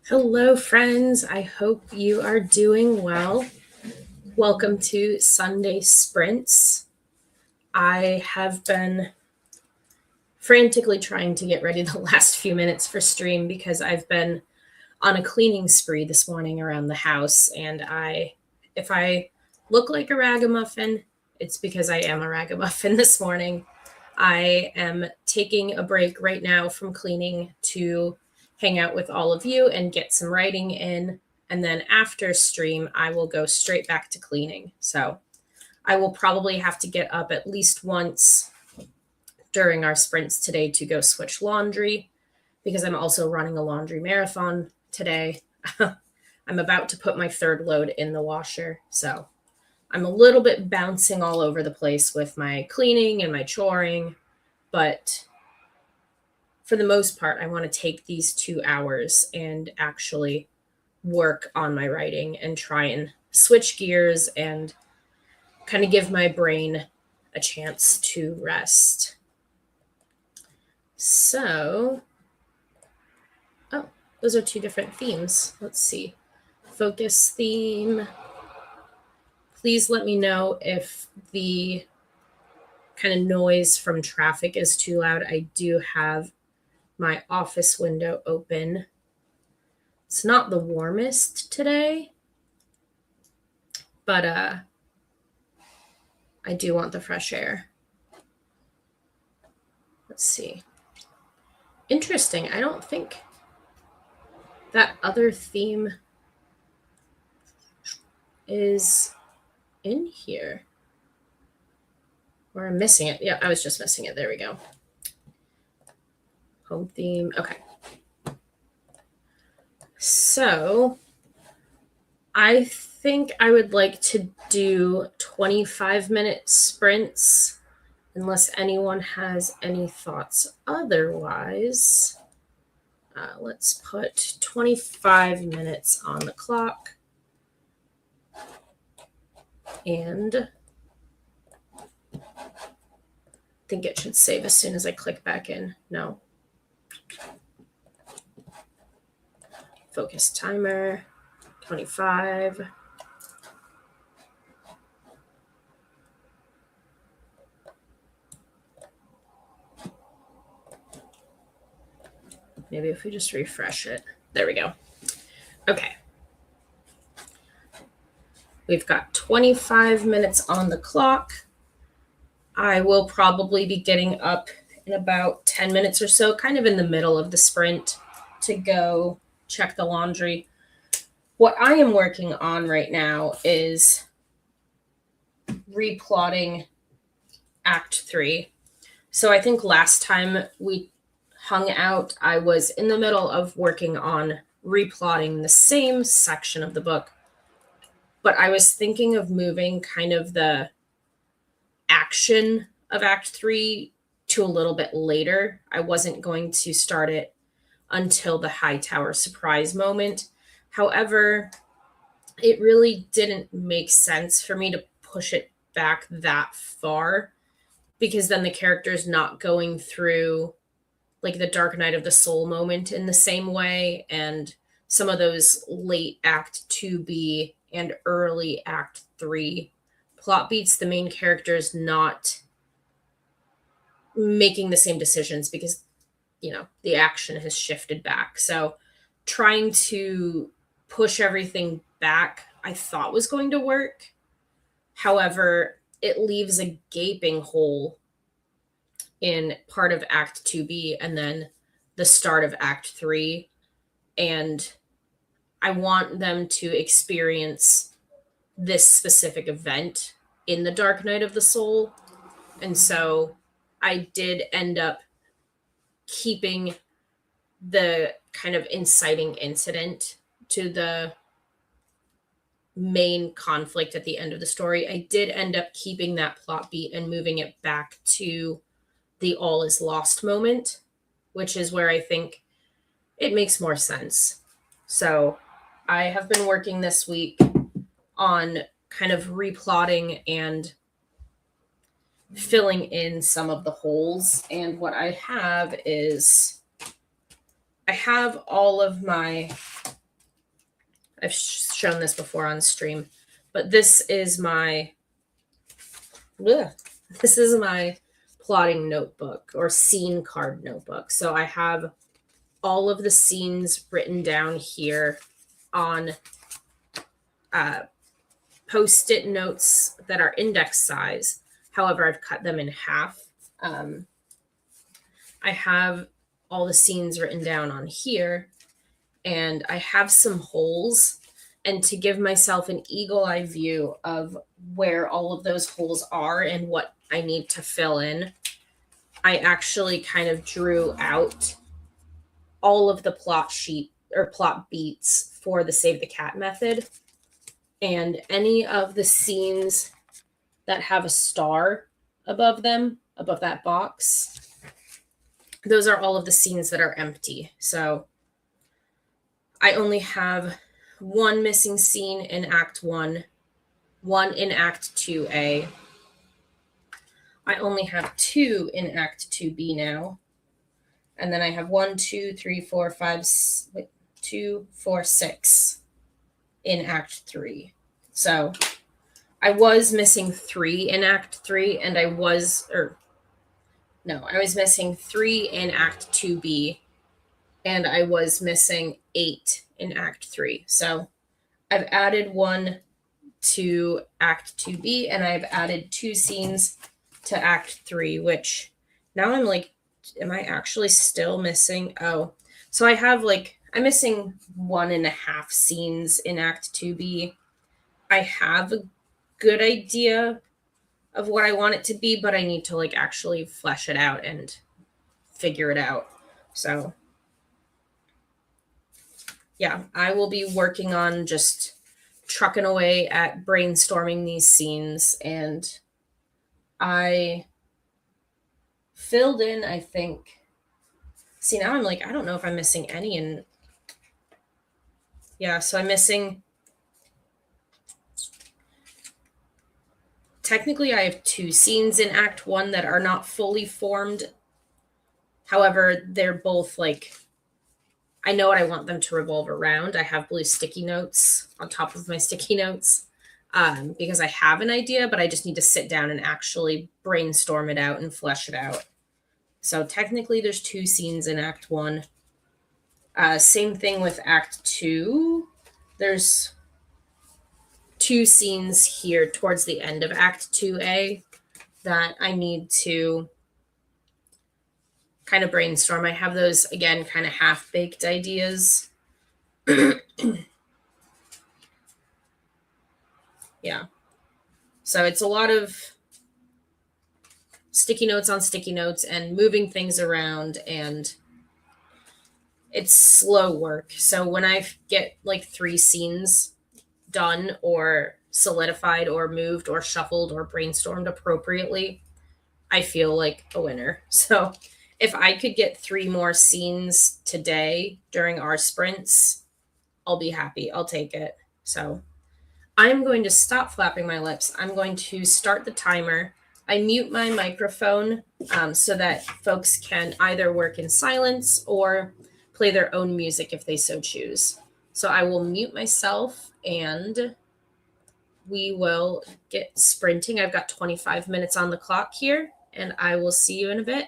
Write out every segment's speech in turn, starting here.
Hello, friends. I hope you are doing well. Welcome to Sunday Sprints. I have been frantically trying to get ready the last few minutes for stream because I've been on a cleaning spree this morning around the house. And if I look like a ragamuffin, it's because I am a ragamuffin this morning. I am taking a break right now from cleaning to hang out with all of you and get some writing in. And then after stream, I will go straight back to cleaning. So I will probably have to get up at least once during our sprints today to go switch laundry because I'm also running a laundry marathon today. I'm about to put my third load in the washer. So I'm a little bit bouncing all over the place with my cleaning and my choring, but for the most part, I want to take these 2 hours and actually work on my writing and try and switch gears and kind of give my brain a chance to rest. So, those are two different themes. Let's see. Focus theme. Please let me know if the kind of noise from traffic is too loud. I do have my office window open. It's not the warmest today, but I do want the fresh air. Let's see. Interesting. I don't think that other theme is in here. Or I'm missing it. Yeah, I was just missing it. There we go. Home theme. Okay. So I think I would like to do 25-minute sprints unless anyone has any thoughts otherwise. Let's put 25 minutes on the clock. And I think it should save as soon as I click back in. No. Focus timer, 25. Maybe if we just refresh it. There we go. Okay. We've got 25 minutes on the clock. I will probably be getting up in about 10 minutes or so, kind of in the middle of the sprint, to go check the laundry. What I am working on right now is replotting Act 3. So I think last time we hung out, I was in the middle of working on replotting the same section of the book, but I was thinking of moving kind of the action of Act 3 to a little bit later. I wasn't going to start it until the Hightower surprise moment. However, it really didn't make sense for me to push it back that far because then the character's not going through like the Dark Night of the Soul moment in the same way, and some of those late Act 2B and early Act 3 plot beats, the main character is not making the same decisions because, the action has shifted back. So trying to push everything back, I thought was going to work. However, it leaves a gaping hole in part of Act 2B and then the start of Act 3. And I want them to experience this specific event in the Dark Night of the Soul. And so I did end up keeping the kind of inciting incident to the main conflict at the end of the story. I did end up keeping that plot beat and moving it back to the all is lost moment, which is where I think it makes more sense. So I have been working this week on kind of replotting and filling in some of the holes. And what I have is I have all of my I've shown this before on stream, but this is my plotting notebook or scene card notebook. So I have all of the scenes written down here on post-it notes that are index size. However, I've cut them in half. I have all the scenes written down on here, and I have some holes. And to give myself an eagle eye view of where all of those holes are and what I need to fill in, I actually kind of drew out all of the plot sheet or plot beats for the Save the Cat method. And any of the scenes that have a star above them, above that box, those are all of the scenes that are empty. So I only have one missing scene in Act 1, one in Act 2A. I only have 2 in Act 2B now. And then I have 1, 2, 3, 4, 5, 2, 4, 6 in Act 3. So I was missing 3 in Act 3, and I was missing 3 in Act 2B, and I was missing 8 in Act 3. So I've added 1 to Act 2B, and I've added 2 scenes to Act 3, which now I'm like, am I actually still missing? Oh, so I'm missing 1.5 scenes in Act 2B. I have a good idea of what I want it to be, but I need to actually flesh it out and figure it out. So yeah, I will be working on just trucking away at brainstorming these scenes, and I filled in, I think. See, now I'm like, I don't know if I'm missing any in. Yeah, so I'm missing. Technically, I have 2 scenes in Act 1 that are not fully formed. However, they're both I know what I want them to revolve around. I have blue sticky notes on top of my sticky notes because I have an idea, but I just need to sit down and actually brainstorm it out and flesh it out. So technically, there's 2 scenes in Act 1. Same thing with Act 2. There's 2 scenes here towards the end of Act 2A that I need to kind of brainstorm. I have those, again, kind of half-baked ideas. Yeah. So it's a lot of sticky notes on sticky notes and moving things around, and it's slow work. So when I get 3 scenes done or solidified or moved or shuffled or brainstormed appropriately, I feel like a winner. So if I could get 3 more scenes today during our sprints, I'll be happy. I'll take it. So I'm going to stop flapping my lips. I'm going to start the timer. I mute my microphone so that folks can either work in silence or play their own music if they so choose. So I will mute myself, and we will get sprinting. I've got 25 minutes on the clock here, and I will see you in a bit.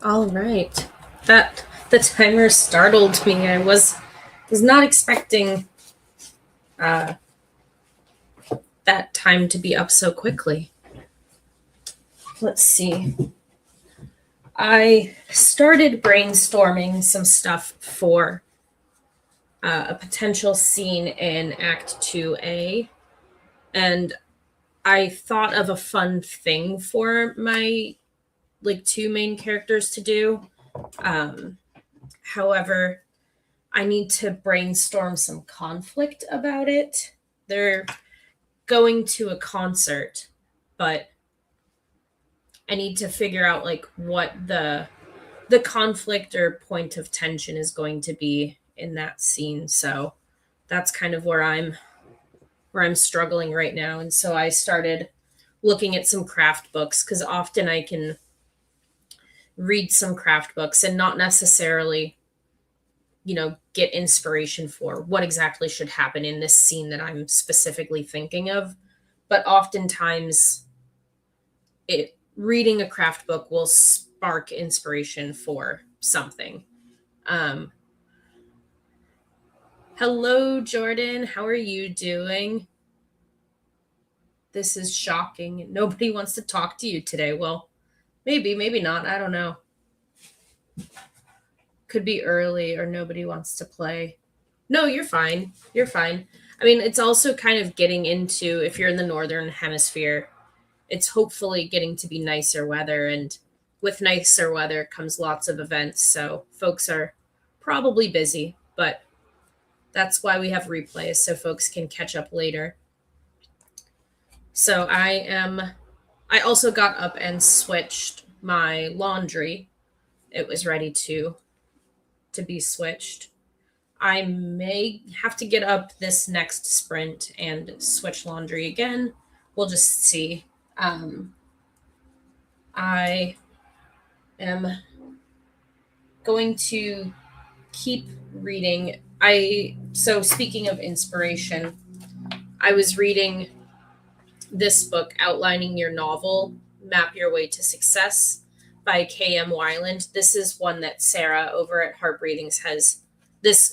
All right. The timer startled me. I was not expecting that time to be up so quickly. Let's see. I started brainstorming some stuff for a potential scene in Act 2A, and I thought of a fun thing for my two main characters to do. However, I need to brainstorm some conflict about it. They're going to a concert, but I need to figure out what the conflict or point of tension is going to be in that scene. So that's kind of where I'm struggling right now. And so I started looking at some craft books, because often I can read some craft books and not necessarily get inspiration for what exactly should happen in this scene that I'm specifically thinking of. But oftentimes reading a craft book will spark inspiration for something. Hello, Jordan. How are you doing? This is shocking. Nobody wants to talk to you today. Well, maybe not. I don't know. Could be early or nobody wants to play. No, you're fine. You're fine. I mean, it's also kind of getting into, if you're in the northern hemisphere, it's hopefully getting to be nicer weather, and with nicer weather comes lots of events, so folks are probably busy, but that's why we have replays, so folks can catch up later. So I also got up and switched my laundry. It was ready to be switched. I may have to get up this next sprint and switch laundry again. We'll just see. I am going to keep reading. So speaking of inspiration, I was reading this book, Outlining Your Novel, Map Your Way to Success by K.M. Weiland. This is one that Sara over at Heart Breathings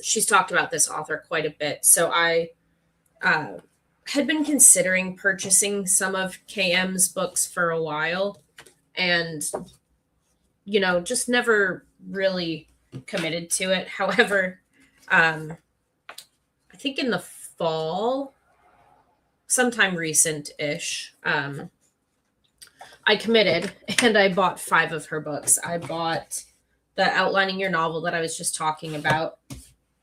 she's talked about this author quite a bit. So I had been considering purchasing some of KM's books for a while, and just never really committed to it. However, I think in the fall, sometime recent-ish, I committed and I bought 5 of her books. I bought the Outlining Your Novel that I was just talking about.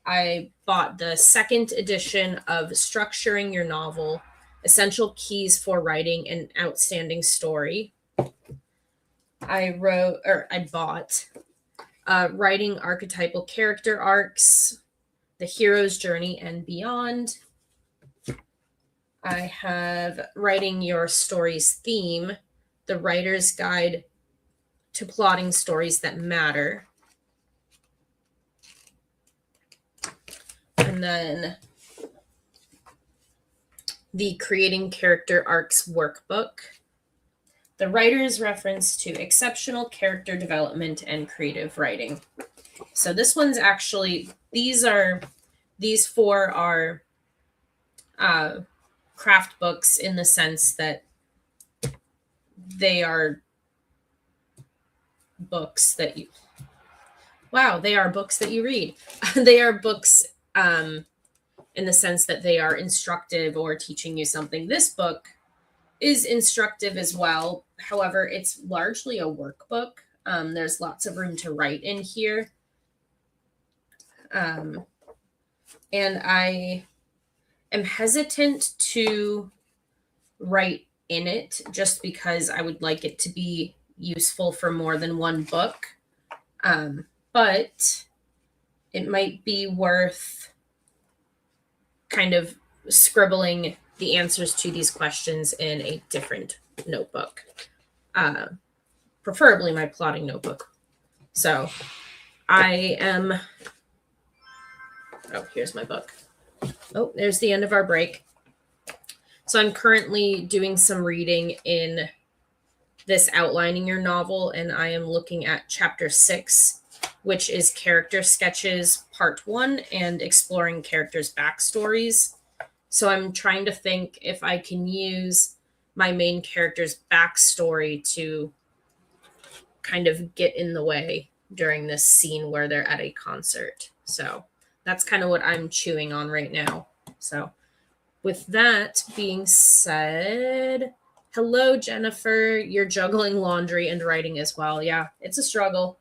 I bought the second edition of Structuring Your Novel, Essential Keys for Writing an Outstanding Story. I bought Writing Archetypal Character Arcs, The Hero's Journey and Beyond. I have Writing Your Story's Theme, The Writer's Guide to Plotting Stories That Matter. And then the Creating Character Arcs Workbook, The Writer's Reference to Exceptional Character Development and Creative Writing. So this one's actually, these 4 are craft books in the sense that they are books that you read. They are books in the sense that they are instructive or teaching you something. This book is instructive as well. However, it's largely a workbook. There's lots of room to write in here. And I am hesitant to write in it just because I would like it to be useful for more than one book. But it might be worth kind of scribbling the answers to these questions in a different notebook, preferably my plotting notebook. So here's my book. Oh, there's the end of our break. So I'm currently doing some reading in this outlining your novel, and I am looking at chapter 6, which is character sketches part 1 and exploring characters' backstories. So I'm trying to think if I can use my main character's backstory to kind of get in the way during this scene where they're at a concert. So that's kind of what I'm chewing on right now. So with that being said, hello, Jennifer. You're juggling laundry and writing as well. Yeah, it's a struggle.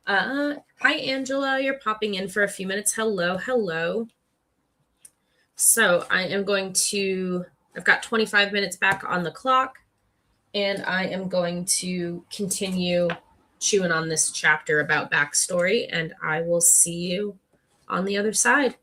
Hi, Angela. You're popping in for a few minutes. Hello, hello. So I've got 25 minutes back on the clock, and I am going to continue chewing on this chapter about backstory, and I will see you on the other side.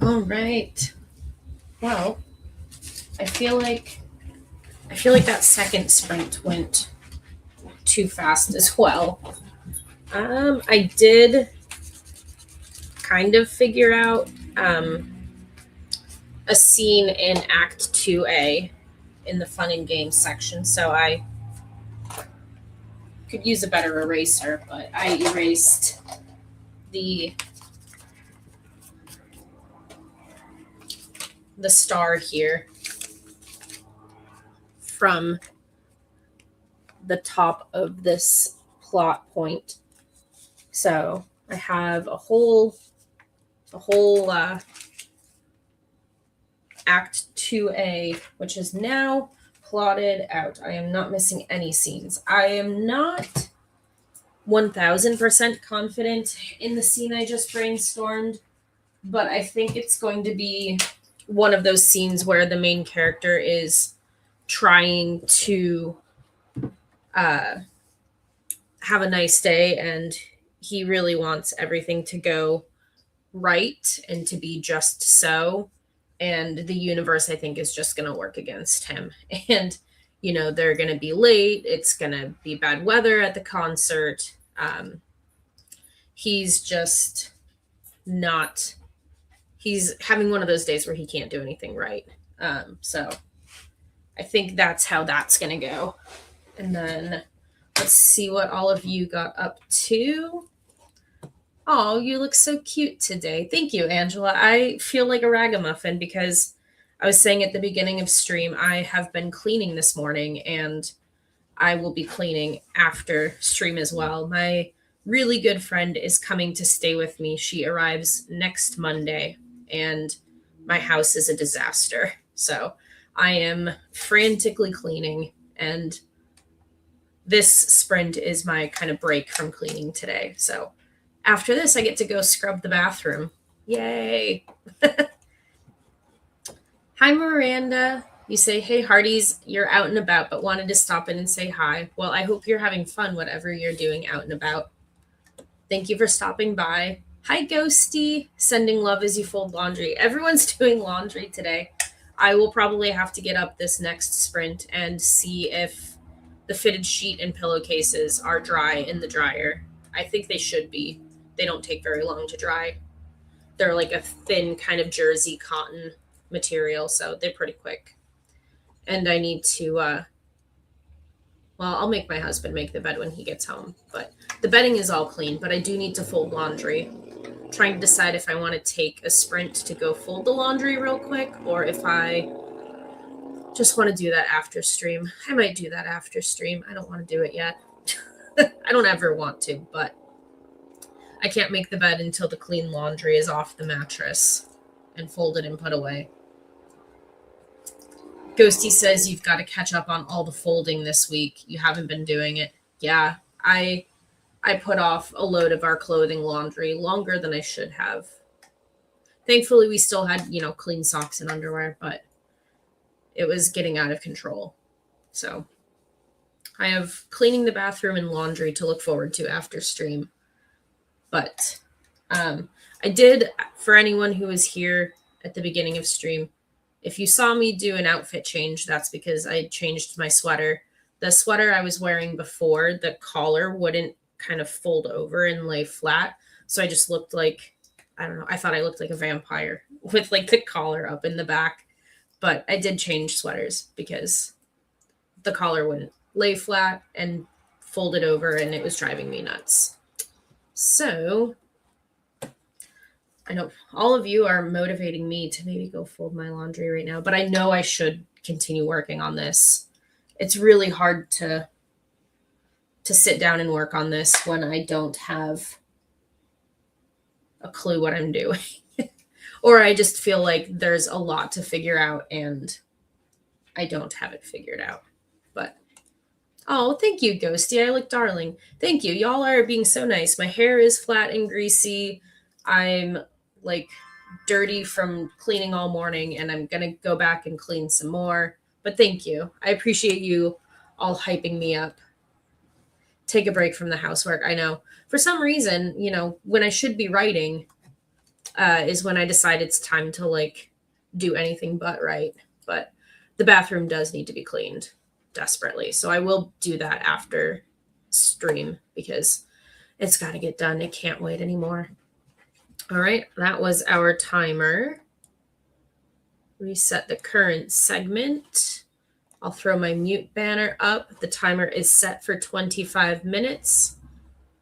All right. Well, I feel like that second sprint went too fast as well. I did kind of figure out a scene in Act 2A in the fun and games section, so I could use a better eraser, but I erased the star here from the top of this plot point. So I have a whole Act 2A, which is now plotted out. I am not missing any scenes. I am not 1000% confident in the scene I just brainstormed, but I think it's going to be one of those scenes where the main character is trying to have a nice day and he really wants everything to go right and to be just so. And the universe, I think, is just going to work against him. And, they're going to be late. It's going to be bad weather at the concert. He's just not, he's having one of those days where he can't do anything right. So I think that's how that's going to go. And then let's see what all of you got up to. Oh, you look so cute today. Thank you, Angela. I feel like a ragamuffin because I was saying at the beginning of stream, I have been cleaning this morning and I will be cleaning after stream as well. My really good friend is coming to stay with me. She arrives next Monday and my house is a disaster. So I am frantically cleaning, and this sprint is my kind of break from cleaning today. So after this, I get to go scrub the bathroom. Yay. Hi, Miranda. You say, hey, Hearties, you're out and about, but wanted to stop in and say hi. Well, I hope you're having fun, whatever you're doing out and about. Thank you for stopping by. Hi, Ghosty. Sending love as you fold laundry. Everyone's doing laundry today. I will probably have to get up this next sprint and see if the fitted sheet and pillowcases are dry in the dryer. I think they should be. They don't take very long to dry. They're like a thin kind of jersey cotton material, so they're pretty quick. And I need to, well, I'll make my husband make the bed when he gets home. But the bedding is all clean, but I do need to fold laundry. I'm trying to decide if I want to take a sprint to go fold the laundry real quick, or if I just want to do that after stream. I might do that after stream. I don't want to do it yet. I don't ever want to, but I can't make the bed until the clean laundry is off the mattress and folded and put away. Ghosty says you've got to catch up on all the folding this week. You haven't been doing it. Yeah, I put off a load of our clothing laundry longer than I should have. Thankfully, we still had, clean socks and underwear, but it was getting out of control. So I have cleaning the bathroom and laundry to look forward to after stream. But I did, for anyone who was here at the beginning of stream, if you saw me do an outfit change, that's because I changed my sweater. The sweater I was wearing before, the collar wouldn't kind of fold over and lay flat. So I just looked like, I don't know, I thought I looked like a vampire with like the collar up in the back. But I did change sweaters because the collar wouldn't lay flat and fold it over, and it was driving me nuts. So I know all of you are motivating me to maybe go fold my laundry right now, but I know I should continue working on this. It's really hard to sit down and work on this when I don't have a clue what I'm doing. Or I just feel like there's a lot to figure out and I don't have it figured out. But oh, thank you, Ghosty. I look darling. Thank you. Y'all are being so nice. My hair is flat and greasy. I'm like dirty from cleaning all morning, and I'm going to go back and clean some more. But thank you. I appreciate you all hyping me up. Take a break from the housework. I know. For some reason, when I should be writing, is when I decide it's time to like do anything but right. But the bathroom does need to be cleaned desperately. So I will do that after stream because it's got to get done. It can't wait anymore. All right, that was our timer. Reset the current segment. I'll throw my mute banner up. The timer is set for 25 minutes.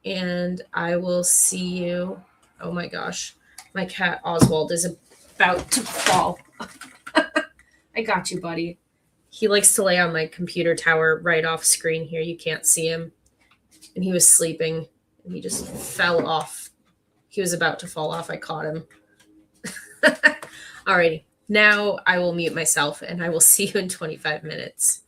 And I will see you. Oh my gosh. My cat Oswald is about to fall. I got you, buddy. He likes to lay on my computer tower right off screen here. You can't see him. And he was sleeping and he just fell off. He was about to fall off. I caught him. Alrighty. Now I will mute myself and I will see you in 25 minutes.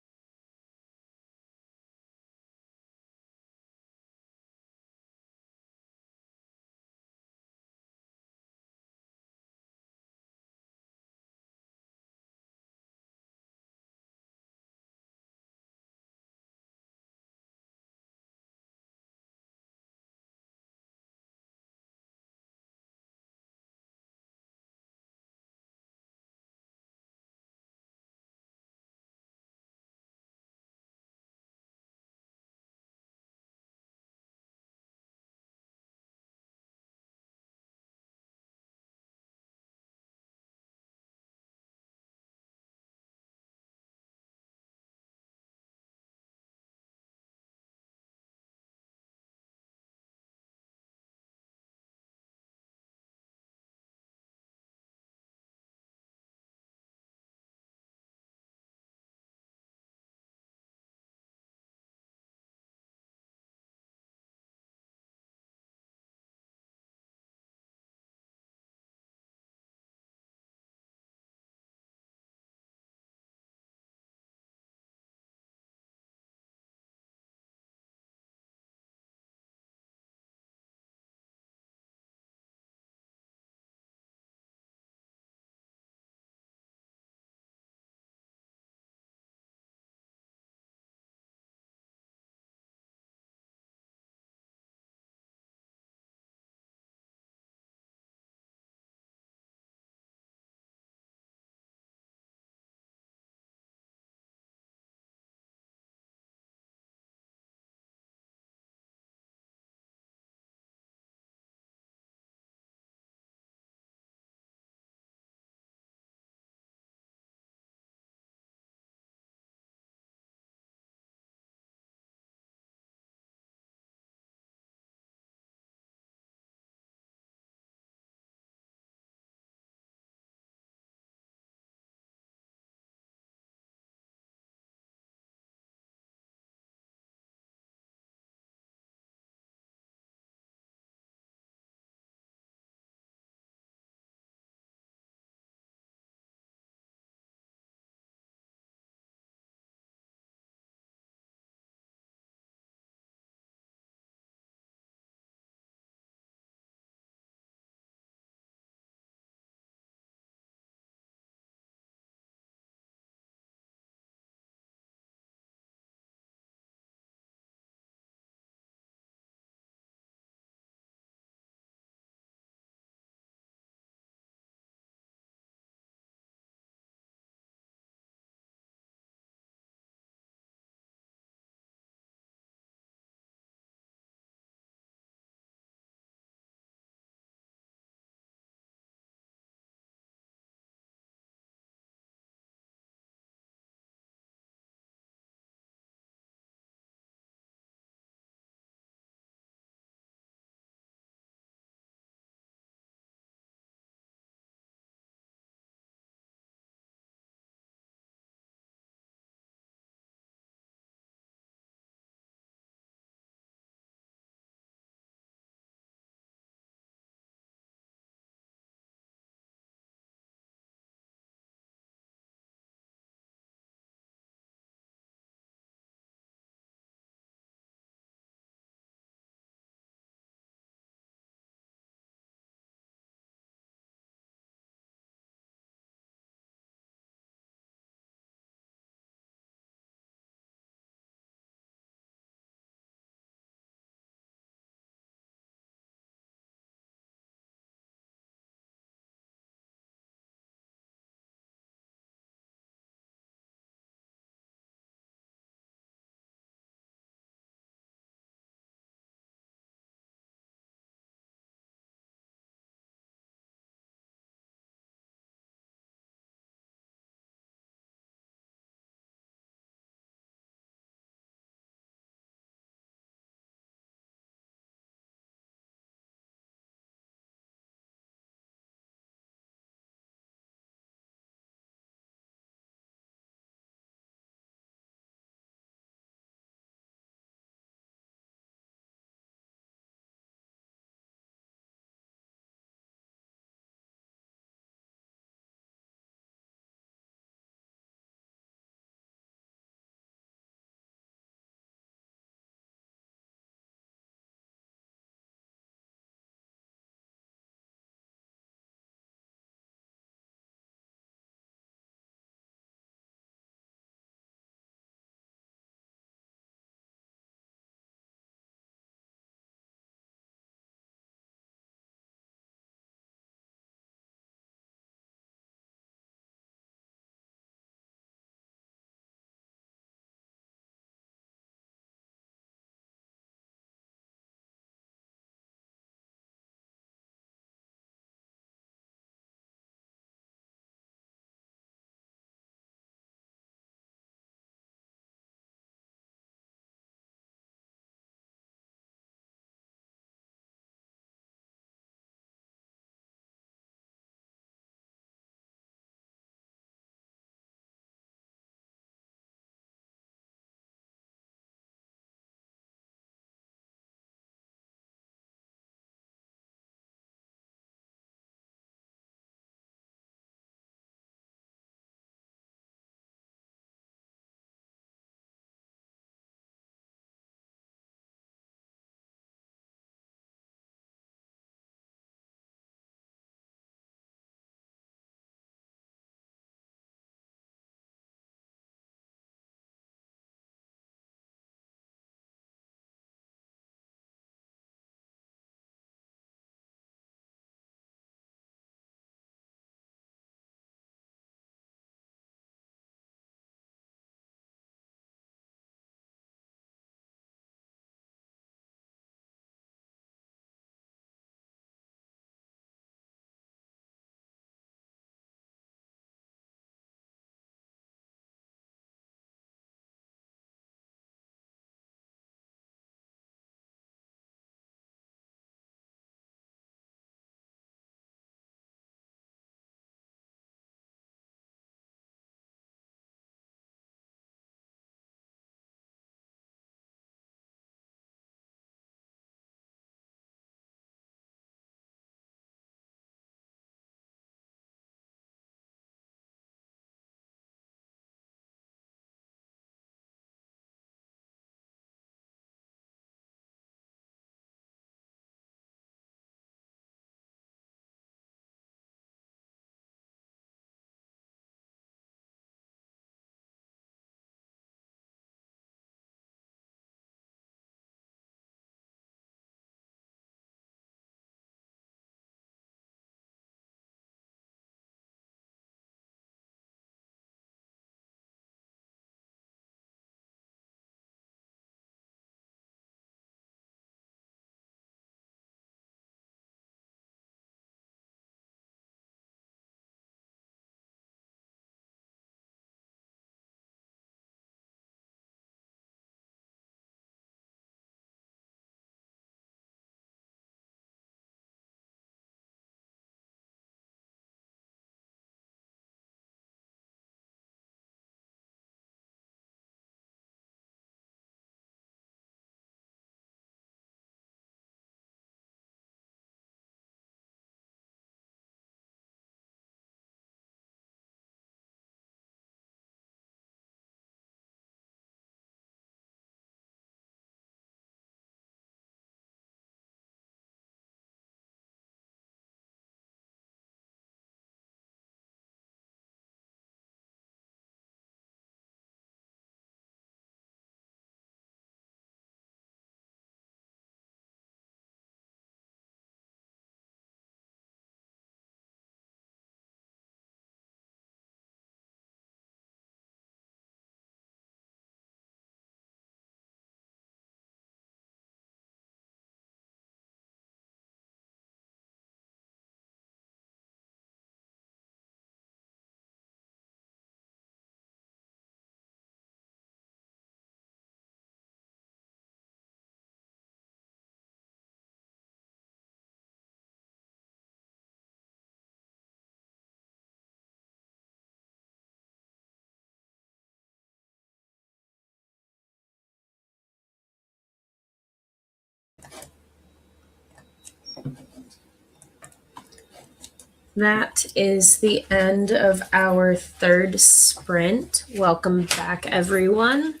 That is the end of our third sprint. Welcome back, everyone.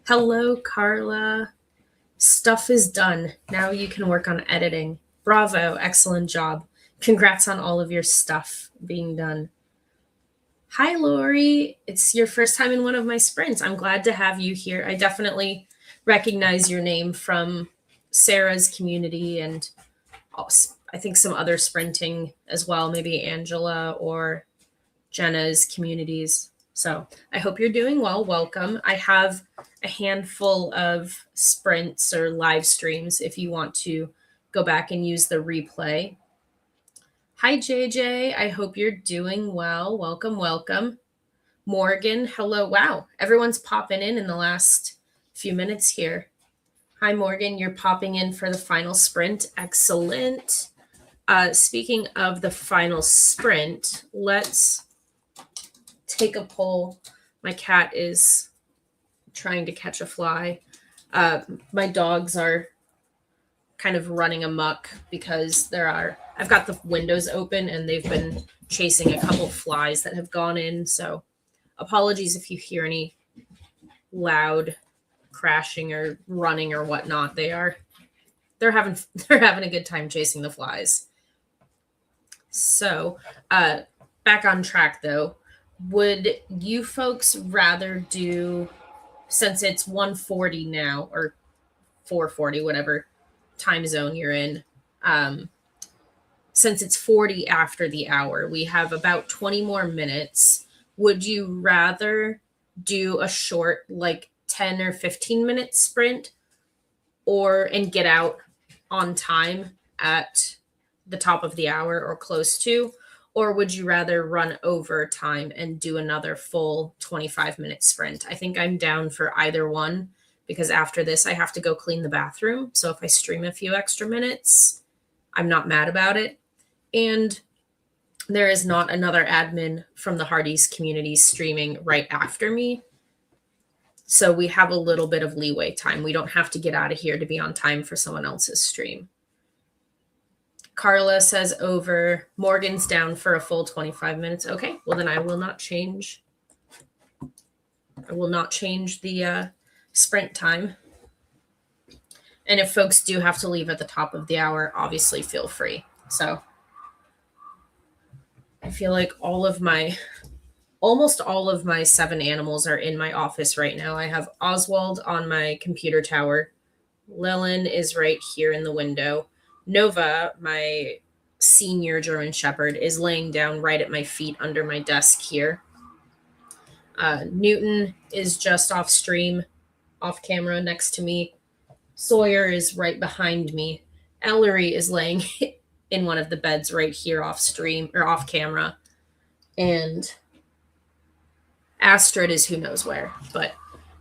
Hello, Carla. Stuff is done. Now you can work on editing. Bravo. Excellent job. Congrats on all of your stuff being done. Hi, Lori. It's your first time in one of my sprints. I'm glad to have you here. I definitely recognize your name from Sarah's community and I think some other sprinting as well, maybe Angela or Jenna's communities. So I hope you're doing well. Welcome. I have a handful of sprints or live streams if you want to go back and use the replay. Hi, JJ. I hope you're doing well. Welcome, welcome. Morgan, hello. Wow, everyone's popping in the last few minutes here. Hi, Morgan. You're popping in for the final sprint. Excellent. Speaking of the final sprint, let's take a poll. My cat is trying to catch a fly. My dogs are kind of running amok because I've got the windows open and they've been chasing a couple flies that have gone in. So apologies if you hear any loud crashing or running or whatnot. They're having a good time chasing the flies. So back on track though, would you folks rather do, since it's 1:40 now or 4:40, whatever time zone you're in, since it's 40 after the hour, we have about 20 more minutes. Would you rather do a short, like 10 or 15-minute sprint and get out on time at the top of the hour or close to? Or would you rather run over time and do another full 25-minute sprint? I think I'm down for either one because after this, I have to go clean the bathroom. So if I stream a few extra minutes, I'm not mad about it. And there is not another admin from the Hardee's community streaming right after me. So we have a little bit of leeway time. We don't have to get out of here to be on time for someone else's stream. Carla says over. Morgan's down for a full 25 minutes. Okay, well then I will not change. I will not change the sprint time. And if folks do have to leave at the top of the hour, obviously feel free. So I feel like almost all of my 7 animals are in my office right now. I have Oswald on my computer tower. Lilin is right here in the window. Nova, my senior German Shepherd, is laying down right at my feet under my desk here. Newton is just off stream, off camera next to me. Sawyer is right behind me. Ellery is laying in one of the beds right here off stream or off camera. And Astrid is who knows where. But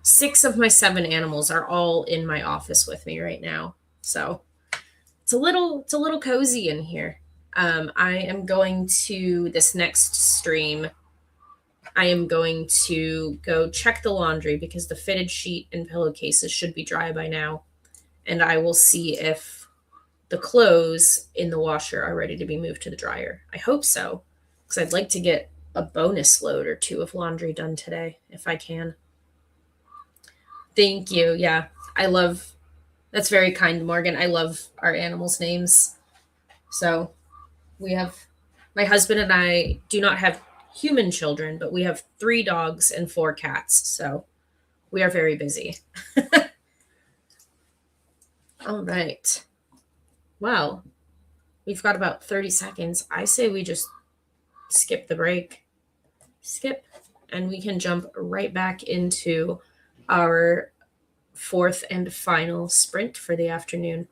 6 of my 7 animals are all in my office with me right now. So it's a little cozy in here. I am going to this next stream. I am going to go check the laundry because the fitted sheet and pillowcases should be dry by now. And I will see if the clothes in the washer are ready to be moved to the dryer. I hope so, because I'd like to get a bonus load or 2 of laundry done today if I can. Thank you. Yeah, that's very kind, Morgan. I love our animals' names. So my husband and I do not have human children, but we have 3 dogs and 4 cats. So we are very busy. All right. Well, we've got about 30 seconds. I say we just skip the break. Skip. And we can jump right back into our 4th and final sprint for the afternoon.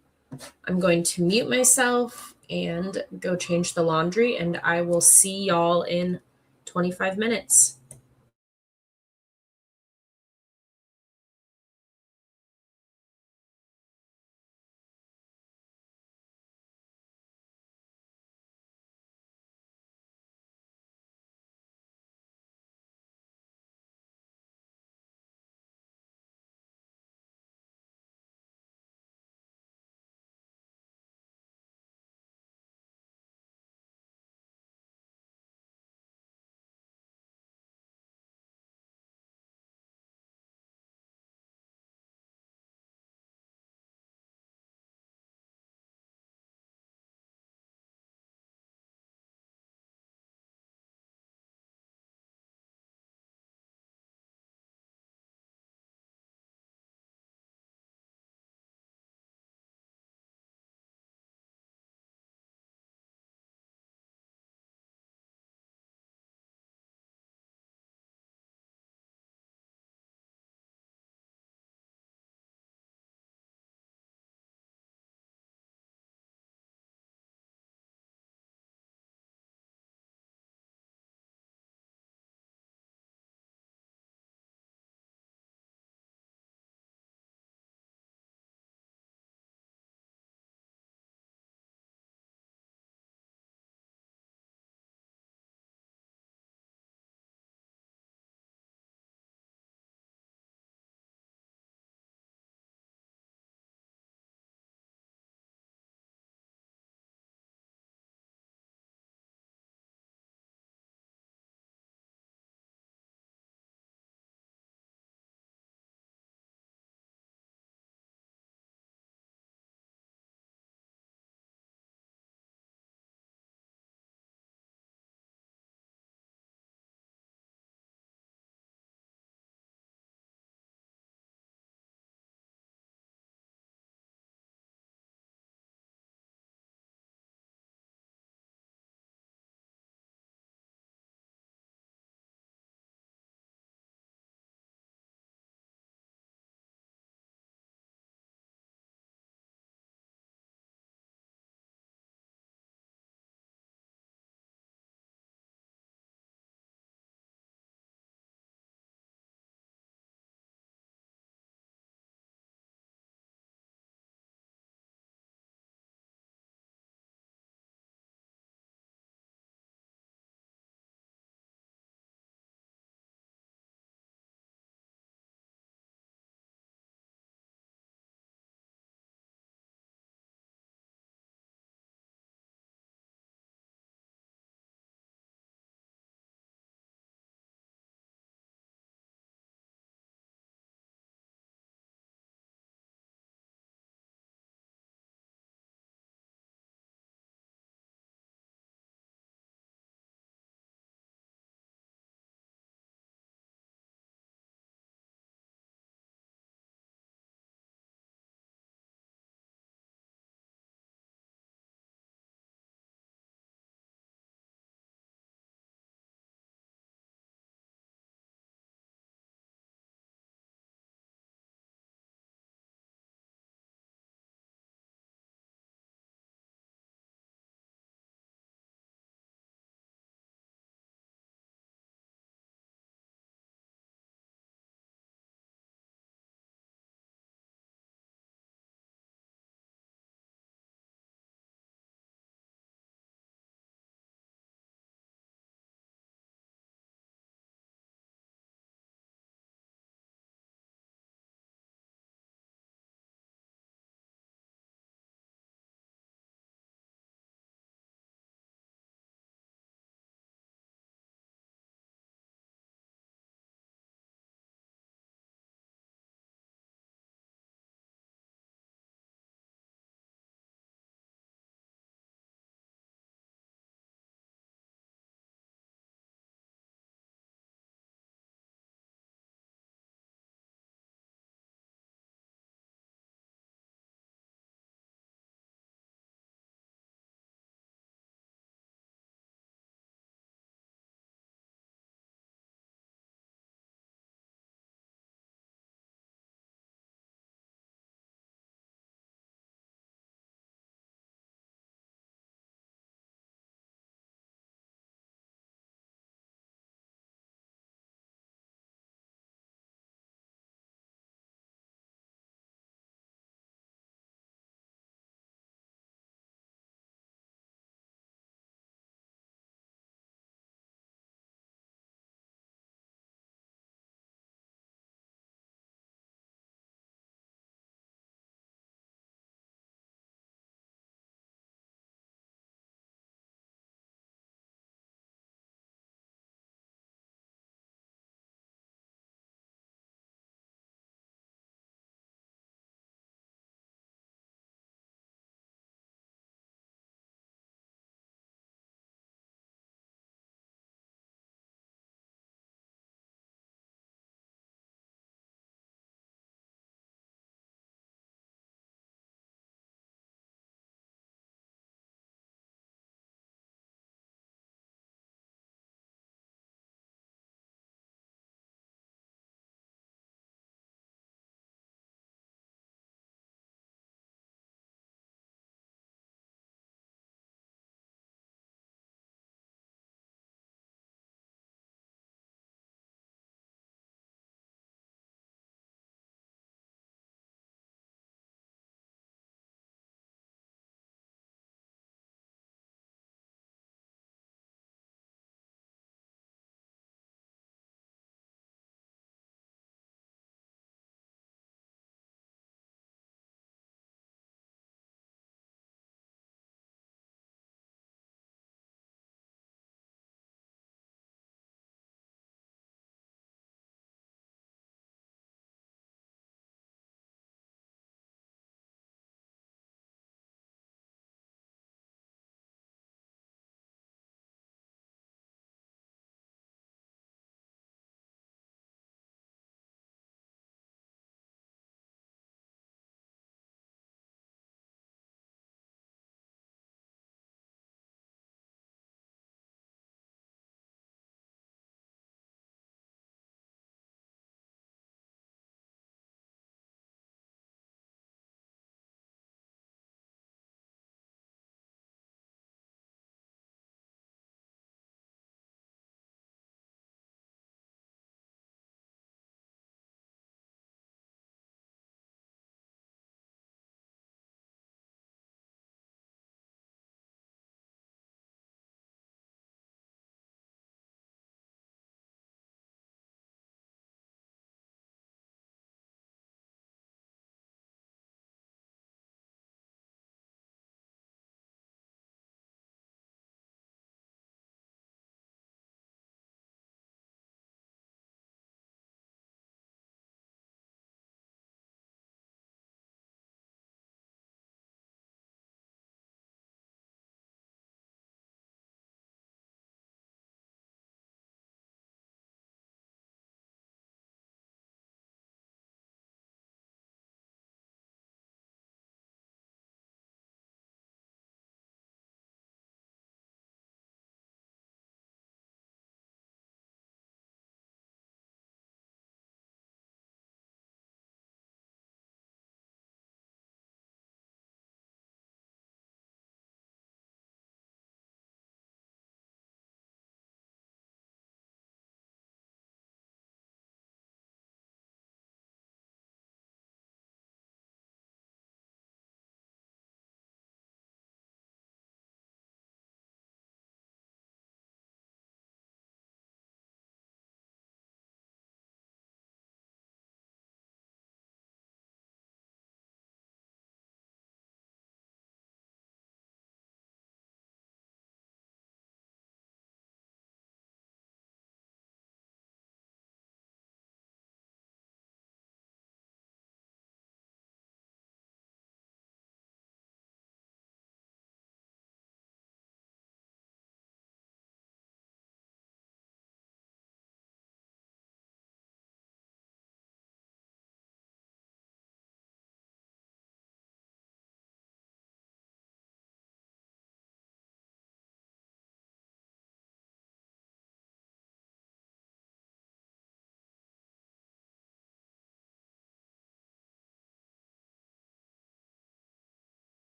I'm going to mute myself and go change the laundry, and I will see y'all in 25 minutes.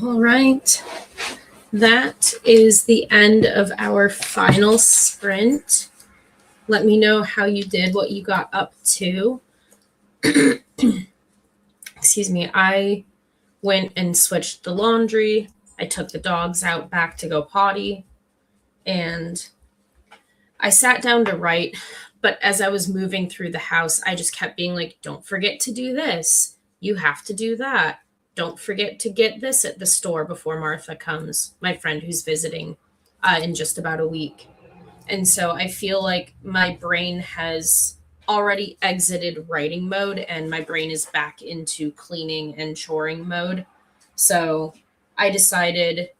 All right. That is the end of our final sprint. Let me know how you did, what you got up to. Excuse me. I went and switched the laundry. I took the dogs out back to go potty. And I sat down to write. But as I was moving through the house, I just kept being like, don't forget to do this. You have to do that. Don't forget to get this at the store before Martha comes, my friend who's visiting in just about a week. And so I feel like my brain has already exited writing mode and my brain is back into cleaning and choring mode. So I decided,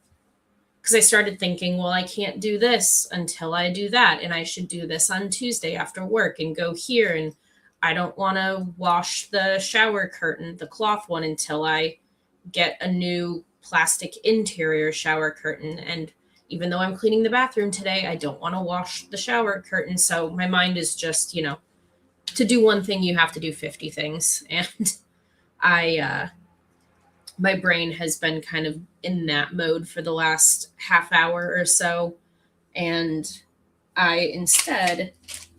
because I started thinking, well, I can't do this until I do that. And I should do this on Tuesday after work and go here. And I don't want to wash the shower curtain, the cloth one, until I get a new plastic interior shower curtain. And even though I'm cleaning the bathroom today, I don't want to wash the shower curtain. So my mind is just, to do one thing, you have to do 50 things. And my brain has been kind of in that mode for the last half hour or so. And instead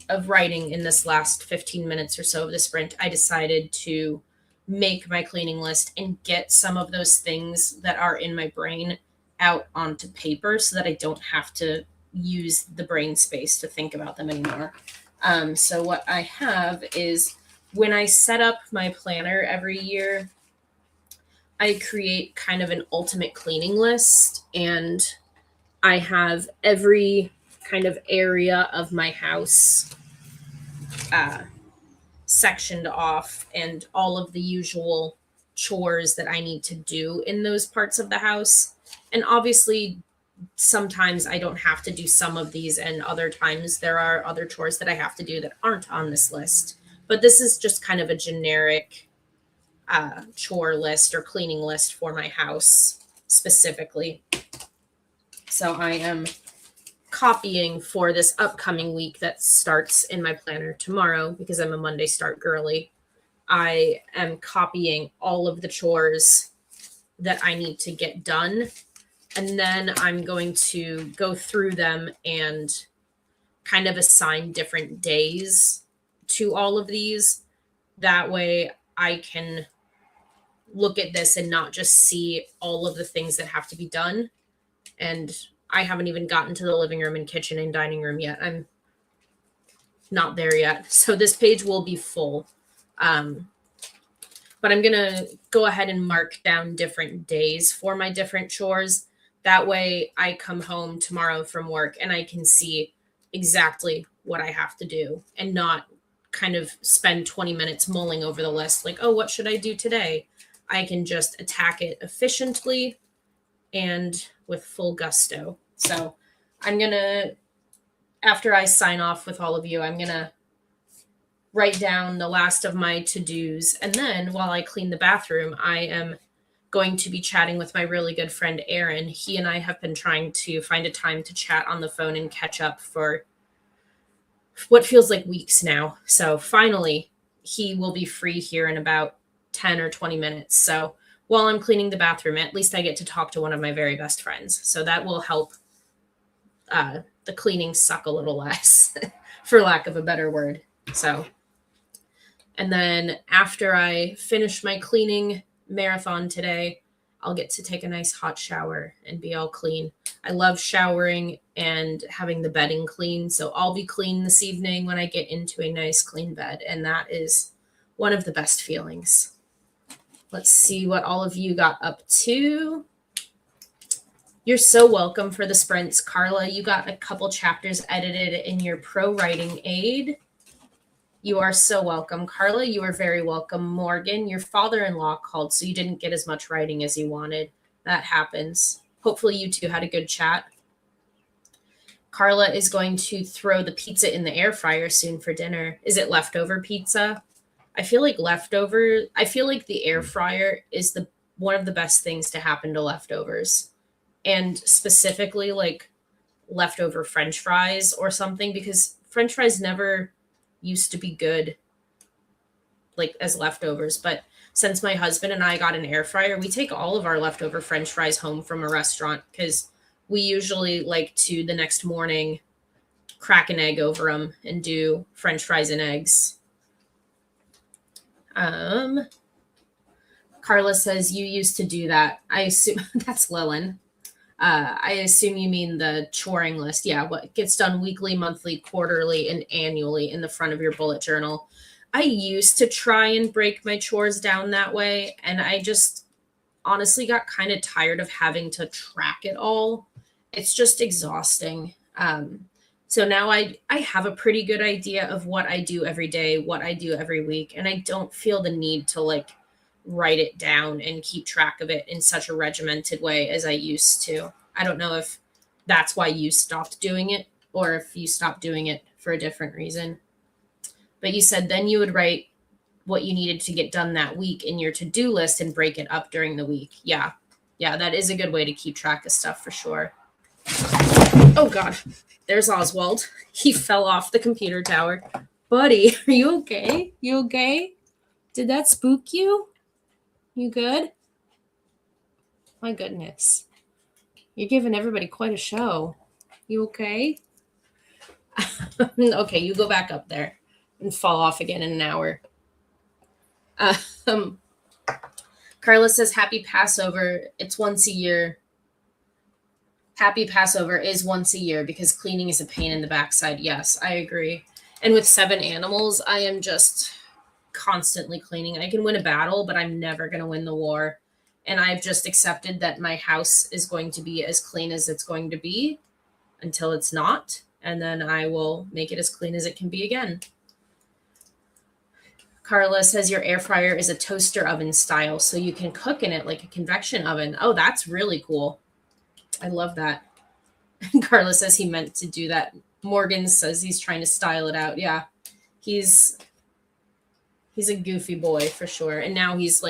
of writing in this last 15 minutes or so of the sprint, I decided to make my cleaning list and get some of those things that are in my brain out onto paper so that I don't have to use the brain space to think about them anymore. So what I have is, when I set up my planner every year, I create kind of an ultimate cleaning list, and I have every kind of area of my house sectioned off, and all of the usual chores that I need to do in those parts of the house. And obviously, sometimes I don't have to do some of these, and other times there are other chores that I have to do that aren't on this list. But this is just kind of a generic chore list or cleaning list for my house specifically. So I am copying for this upcoming week that starts in my planner tomorrow, because I'm a Monday start girly. I am copying all of the chores that I need to get done. And then I'm going to go through them and kind of assign different days to all of these. That way I can look at this and not just see all of the things that have to be done. And I haven't even gotten to the living room and kitchen and dining room yet. I'm not there yet. So this page will be full. But I'm going to go ahead and mark down different days for my different chores. That way I come home tomorrow from work and I can see exactly what I have to do, and not kind of spend 20 minutes mulling over the list like, oh, what should I do today? I can just attack it efficiently and with full gusto. So I'm going to, after I sign off with all of you, I'm going to write down the last of my to-dos. And then while I clean the bathroom, I am going to be chatting with my really good friend, Aaron. He and I have been trying to find a time to chat on the phone and catch up for what feels like weeks now. So finally, he will be free here in about 10 or 20 minutes. So while I'm cleaning the bathroom, at least I get to talk to one of my very best friends. So that will help the cleaning suck a little less, for lack of a better word. So, and then after I finish my cleaning marathon today, I'll get to take a nice hot shower and be all clean. I love showering and having the bedding clean. So I'll be clean this evening when I get into a nice clean bed. And that is one of the best feelings. Let's see what all of you got up to. You're so welcome for the sprints. Carla, you got a couple chapters edited in your pro writing aid. You are so welcome. Carla, you are very welcome. Morgan, your father-in-law called, so you didn't get as much writing as you wanted. That happens. Hopefully you two had a good chat. Carla is going to throw the pizza in the air fryer soon for dinner. Is it leftover pizza? I feel like the air fryer is one of the best things to happen to leftovers. And specifically like leftover French fries or something, because French fries never used to be good like as leftovers, but since my husband and I got an air fryer, we take all of our leftover French fries home from a restaurant because we usually like to the next morning crack an egg over them and do French fries and eggs. Carla says you used to do that. I assume that's Lillian. I assume you mean the choring list. Yeah, what gets done weekly, monthly, quarterly, and annually in the front of your bullet journal. I used to try and break my chores down that way, and I just honestly got kind of tired of having to track it all. It's just exhausting. So now I have a pretty good idea of what I do every day, what I do every week, and I don't feel the need to like write it down and keep track of it in such a regimented way as I used to. I don't know if that's why you stopped doing it or if you stopped doing it for a different reason. But you said then you would write what you needed to get done that week in your to-do list and break it up during the week. Yeah. Yeah, that is a good way to keep track of stuff for sure. Oh God, there's Oswald. He fell off the computer tower. Buddy, are you okay? You okay? Did that spook you? You good? My goodness. You're giving everybody quite a show. You okay? Okay, you go back up there and fall off again in an hour. Carla says, Happy Passover. It's once a year. Happy Passover is once a year because cleaning is a pain in the backside. Yes, I agree. And with 7 animals, I am just constantly cleaning. I can win a battle, but I'm never going to win the war. And I've just accepted that my house is going to be as clean as it's going to be until it's not. And then I will make it as clean as it can be again. Carla says your air fryer is a toaster oven style, so you can cook in it like a convection oven. Oh, that's really cool. I love that. Carla says he meant to do that. Morgan says he's trying to style it out. Yeah, he's a goofy boy for sure. And now he's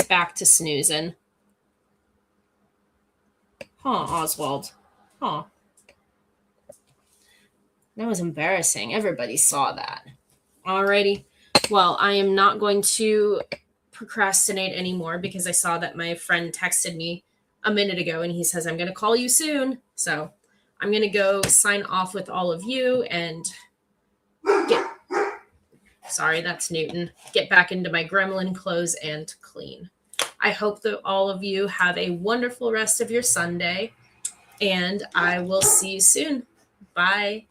back to snoozing. Huh, Oswald. Huh. That was embarrassing. Everybody saw that. Alrighty. Well, I am not going to procrastinate anymore because I saw that my friend texted me a minute ago and he says, I'm going to call you soon. So I'm going to go sign off with all of you and sorry, that's Newton. Get back into my gremlin clothes and clean. I hope that all of you have a wonderful rest of your Sunday and I will see you soon. Bye.